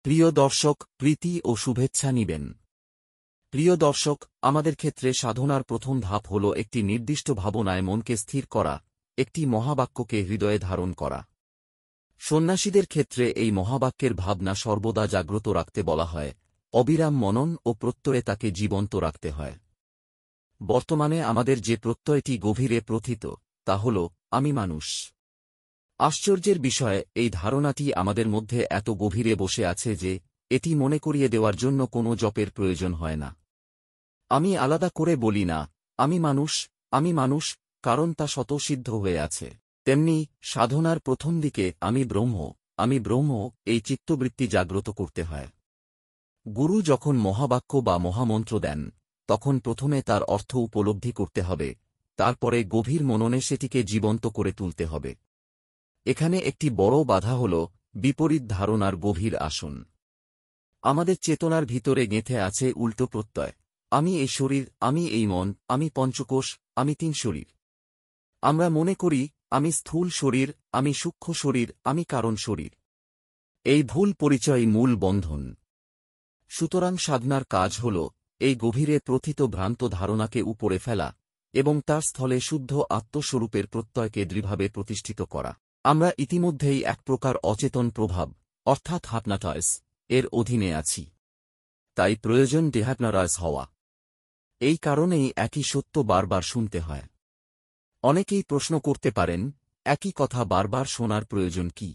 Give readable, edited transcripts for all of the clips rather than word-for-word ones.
প্রিয় দর্শক, প্রীতি ও শুভেচ্ছা নিবেন। প্রিয় দর্শক, আমাদের ক্ষেত্রে সাধনার প্রথম ধাপ হল একটি নির্দিষ্ট ভাবনায় মনকে স্থির করা, একটি মহাবাক্যকে হৃদয়ে ধারণ করা। সন্ন্যাসীদের ক্ষেত্রে এই মহাবাক্যের ভাবনা সর্বদা জাগ্রত রাখতে বলা হয়, অবিরাম মনন ও প্রত্যয়ে তাকে জীবন্ত রাখতে হয়। বর্তমানে আমাদের যে প্রত্যয়টি গভীরে প্রথিত, তা হল আমি মানুষ। আশ্চর্যের বিষয়, এই ধারণাটি আমাদের মধ্যে এত গভীরে বসে আছে যে এটি মনে করিয়ে দেওয়ার জন্য কোনো জপের প্রয়োজন হয় না। আমি আলাদা করে বলি না, আমি মানুষ, কারণ তা স্বতঃসিদ্ধ হয়ে আছে। তেমনি সাধনার প্রথম দিকে আমি ব্রহ্ম এই চিত্তবৃত্তি জাগ্রত করতে হয়। গুরু যখন মহাবাক্য বা মহামন্ত্র দেন, তখন প্রথমে তার অর্থ উপলব্ধি করতে হবে, তারপরে গভীর মননে সেটিকে জীবন্ত করে তুলতে হবে। এখানে একটি বড় বাধা হল বিপরীত ধারণার গভীর আসন। আমাদের চেতনার ভিতরে গেঁথে আছে উল্টো প্রত্যয়, আমি এই শরীর, আমি এই মন, আমি পঞ্চকোষ, আমি তিন শরীর। আমরা মনে করি আমি স্থূল শরীর, আমি সূক্ষ্ম শরীর, আমি কারণ শরীর। এই ভুল পরিচয় মূল বন্ধন। সুতরাং সাধনার কাজ হল এই গভীরে প্রথিত ভ্রান্ত ধারণাকে উপড়ে ফেলা এবং তার স্থলে শুদ্ধ আত্মস্বরূপের প্রত্যয়কে দৃঢ়ভাবে প্রতিষ্ঠিত করা। আমরা ইতিমধ্যেই এক প্রকার অচেতন প্রভাব, অর্থাৎ হাপনাটাইজ এর অধীনে আছি। তাই প্রয়োজন ডিহাপনারাইজ হওয়া। এই কারণেই একই সত্য বারবার শুনতে হয়। অনেকেই প্রশ্ন করতে পারেন, একই কথা বারবার শোনার প্রয়োজন কি?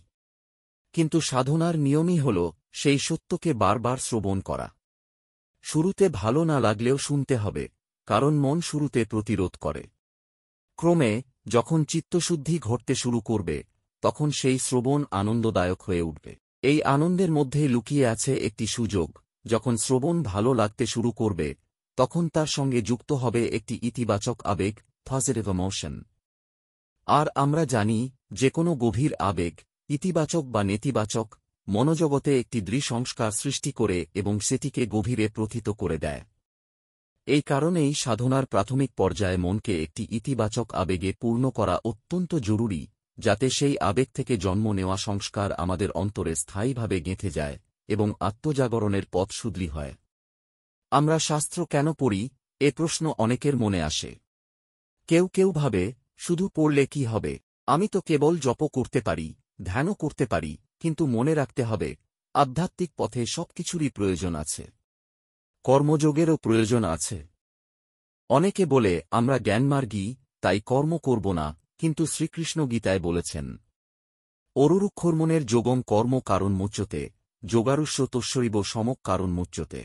কিন্তু সাধনার নিয়মই হল সেই সত্যকে বারবার শ্রবণ করা। শুরুতে ভালো না লাগলেও শুনতে হবে, কারণ মন শুরুতে প্রতিরোধ করে। ক্রমে যখন চিত্তশুদ্ধি ঘটতে শুরু করবে, তখন সেই শ্রবণ আনন্দদায়ক হয়ে উঠবে। এই আনন্দের মধ্যে লুকিয়ে আছে একটি সুযোগ। যখন শ্রবণ ভালো লাগতে শুরু করবে, তখন তার সঙ্গে যুক্ত হবে একটি ইতিবাচক আবেগ, পজিটিভ ইমোশন। আর আমরা জানি, যে কোনো গভীর আবেগ, ইতিবাচক বা নেতিবাচক, মনোজগতে একটি দৃঢ়-সংস্কার সৃষ্টি করে এবং সেটিকে গভীরে প্রথিত করে দেয়। এই কারণেই সাধনার প্রাথমিক পর্যায়ে মনকে একটি ইতিবাচক আবেগে পূর্ণ করা অত্যন্ত জরুরি, যাতে সেই আবেগ থেকে জন্ম নেওয়া সংস্কার আমাদের অন্তরে স্থায়ীভাবে গেঁথে যায় এবং আত্মজাগরণের পথ সুদৃঢ় হয়। আমরা শাস্ত্র কেন পড়ি, এ প্রশ্ন অনেকের মনে আসে। কেউ কেউ ভাবে, শুধু পড়লে কি হবে, আমি তো কেবল জপ করতে পারি, ধ্যানও করতে পারি, কিন্তু মনে রাখতে হবে, আধ্যাত্মিক পথে সবকিছুরই প্রয়োজন আছে। কর্মযোগেরও প্রয়োজন আছে। অনেকে বলে, আমরা জ্ঞানমার্গী, তাই কর্ম করব না, কিন্তু শ্রীকৃষ্ণ গীতায় বলেছেন, অরুরুক্ষর্মণের যোগং কর্ম কারণ মুচ্যতে, যোগারুষ্য তস্যৈব সমক কারণ মুচ্যতে।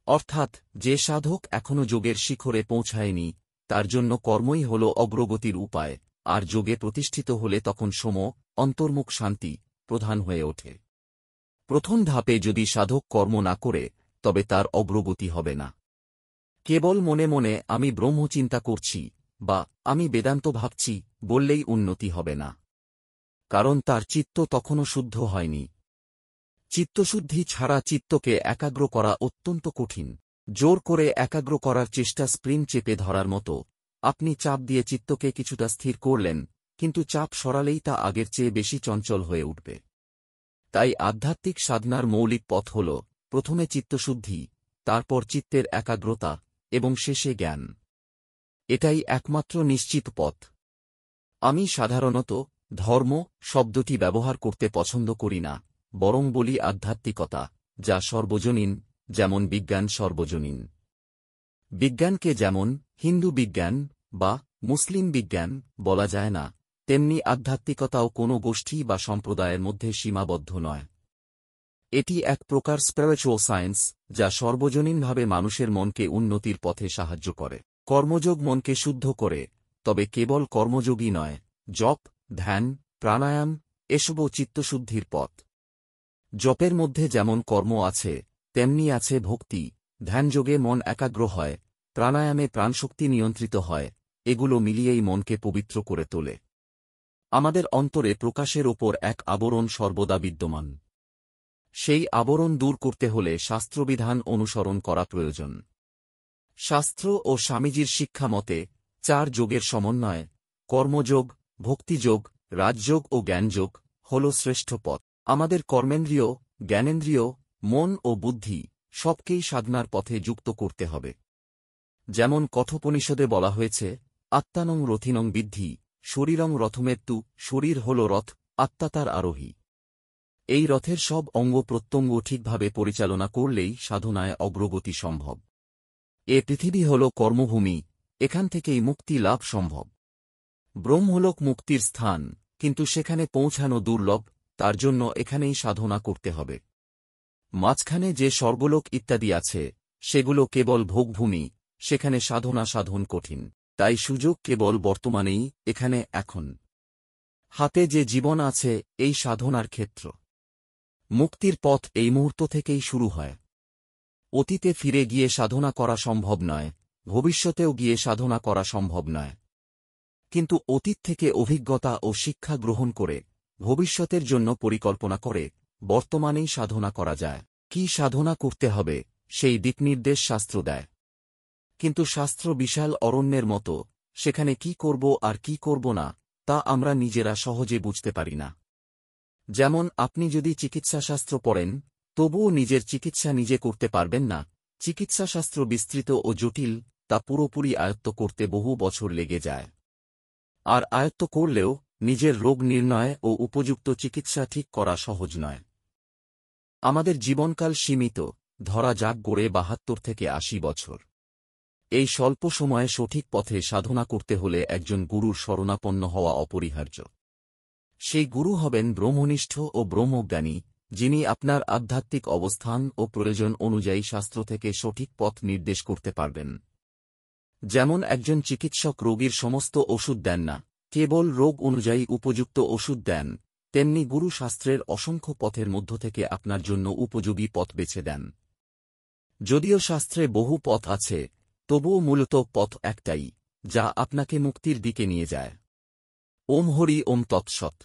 অর্থাৎ, যে সাধক এখনও যোগের শিখরে পৌঁছায়নি, তার জন্য কর্মই হল অগ্রগতির উপায়, আর যোগে প্রতিষ্ঠিত হলে তখন সম, অন্তর্মুখ শান্তি প্রধান হয়ে ওঠে। প্রথম ধাপে যদি সাধক কর্ম না করে, তবে তার অগ্রগতি হবে না। কেবল মনে মনে আমি ব্রহ্ম চিন্তা করছি বা আমি বেদান্ত ভাবছি বললেই উন্নতি হবে না, কারণ তার চিত্ত তখনও শুদ্ধ হয়নি। চিত্তশুদ্ধি ছাড়া চিত্তকে একাগ্র করা অত্যন্ত কঠিন। জোর করে একাগ্র করার চেষ্টা স্প্রিং চেপে ধরার মতো। আপনি চাপ দিয়ে চিত্তকে কিছুটা স্থির করলেন, কিন্তু চাপ সরালেই তা আগের চেয়ে বেশি চঞ্চল হয়ে উঠবে। তাই আধ্যাত্মিক সাধনার মৌলিক পথ হল প্রথমে চিত্তশুদ্ধি, তারপর চিত্তের একাগ্রতা এবং শেষে জ্ঞান। এটাই একমাত্র নিশ্চিত পথ। আমি সাধারণত ধর্ম শব্দটি ব্যবহার করতে পছন্দ করি না, বরং বলি আধ্যাত্মিকতা, যা সর্বজনীন, যেমন বিজ্ঞান সর্বজনীন। বিজ্ঞানকে যেমন হিন্দু বিজ্ঞান বা মুসলিম বিজ্ঞান বলা যায় না, তেমনি আধ্যাত্মিকতাও কোনো গোষ্ঠী বা সম্প্রদায়ের মধ্যে সীমাবদ্ধ নয়। এটি এক প্রকার স্পিরিচুয়াল সায়েন্স, যা সর্বজনীনভাবে মানুষের মনকে উন্নতির পথে সাহায্য করে। কর্মযোগ মনকে শুদ্ধ করে, তবে কেবল কর্মযোগই নয়, জপ, ধ্যান, প্রাণায়াম এসবও চিত্তশুদ্ধির পথ। জপের মধ্যে যেমন কর্ম আছে, তেমনি আছে ভক্তি। ধ্যানযোগে মন একাগ্র হয়, প্রাণায়ামে প্রাণশক্তি নিয়ন্ত্রিত হয়, এগুলো মিলিয়েই মনকে পবিত্র করে তোলে। আমাদের অন্তরে প্রকাশের ওপর এক আবরণ সর্বদা বিদ্যমান। সেই আবরণ দূর করতে হলে শাস্ত্রবিধান অনুসরণ করা প্রয়োজন। শাস্ত্র ও স্বামীজির শিক্ষা মতে 4 যোগের সমন্বয়, কর্মযোগ, ভক্তিযোগ, রাজযোগ ও জ্ঞানযোগ হল শ্রেষ্ঠ পথ। আমাদের কর্মেন্দ্রিয়, জ্ঞানেন্দ্রিয়, মন ও বুদ্ধি সবকেই সাধনার পথে যুক্ত করতে হবে। যেমন কঠোপনিষদে বলা হয়েছে, আত্মানং রথিনং বিদ্ধি, শরীরং রথমেত্তু, শরীর হল রথ, আত্মা তার আরোহী। এই রথের সব অঙ্গ প্রত্যঙ্গ ঠিকভাবে পরিচালনা করলেই সাধনায় অগ্রগতি সম্ভব। এ পৃথিবী হল কর্মভূমি, এখান থেকেই মুক্তি লাভ সম্ভব। ব্রহ্মলোক মুক্তির স্থান, কিন্তু সেখানে পৌঁছানো দুর্লভ, তার জন্য এখানেই সাধনা করতে হবে। মাঝখানে যে স্বর্গলোক ইত্যাদি আছে, সেগুলো কেবল ভোগভূমি, সেখানে সাধন কঠিন। তাই সুযোগ কেবল বর্তমানেই, এখানে এখন। হাতে যে জীবন আছে, এই সাধনার ক্ষেত্র। মুক্তির পথ এই মুহূর্ত থেকেই শুরু হয়। অতীতে ফিরে গিয়ে সাধনা করা সম্ভব নয়, ভবিষ্যতেও গিয়ে সাধনা করা সম্ভব নয়। কিন্তু অতীত থেকে অভিজ্ঞতা ও শিক্ষা গ্রহণ করে, ভবিষ্যতের জন্য পরিকল্পনা করে, বর্তমানেই সাধনা করা যায়। কি সাধনা করতে হবে, সেই দিকনির্দেশ শাস্ত্র দেয়। কিন্তু শাস্ত্র বিশাল অরণ্যের মতো, সেখানে কি করব আর কি করব না, তা আমরা নিজেরা সহজে বুঝতে পারি না। যেমন আপনি যদি চিকিৎসাশাস্ত্র পড়েন, তবুও নিজের চিকিৎসা নিজে করতে পারবেন না। চিকিৎসাশাস্ত্র বিস্তৃত ও জটিল, তা পুরোপুরি আয়ত্ত করতে বহু বছর লেগে যায়। আর আয়ত্ত করলেও নিজের রোগ নির্ণয় ও উপযুক্ত চিকিৎসা ঠিক করা সহজ নয়। আমাদের জীবনকাল সীমিত, ধরা যাক গড়ে ৭২ থেকে ৮০ বছর। এই স্বল্প সময়ে সঠিক পথে সাধনা করতে হলে একজন গুরুর শরণাপন্ন হওয়া অপরিহার্য। সেই গুরু হবেন ব্রহ্মনিষ্ঠ ও ব্রহ্মজ্ঞানী, যিনি আপনার আধ্যাত্মিক অবস্থান ও প্রয়োজন অনুযায়ী শাস্ত্র থেকে সঠিক পথ নির্দেশ করতে পারবেন। যেমন একজন চিকিৎসক রোগীর সমস্ত ওষুধ দেন না, কেবল রোগ অনুযায়ী উপযুক্ত ওষুধ দেন, তেমনি গুরু শাস্ত্রের অসংখ্য পথের মধ্য থেকে আপনার জন্য উপযোগী পথ বেছে দেন। যদিও শাস্ত্রে বহু পথ আছে, তবুও মূলত পথ একটাই, যা আপনাকে মুক্তির দিকে নিয়ে যায়। ওম হরি ওম তৎসৎ।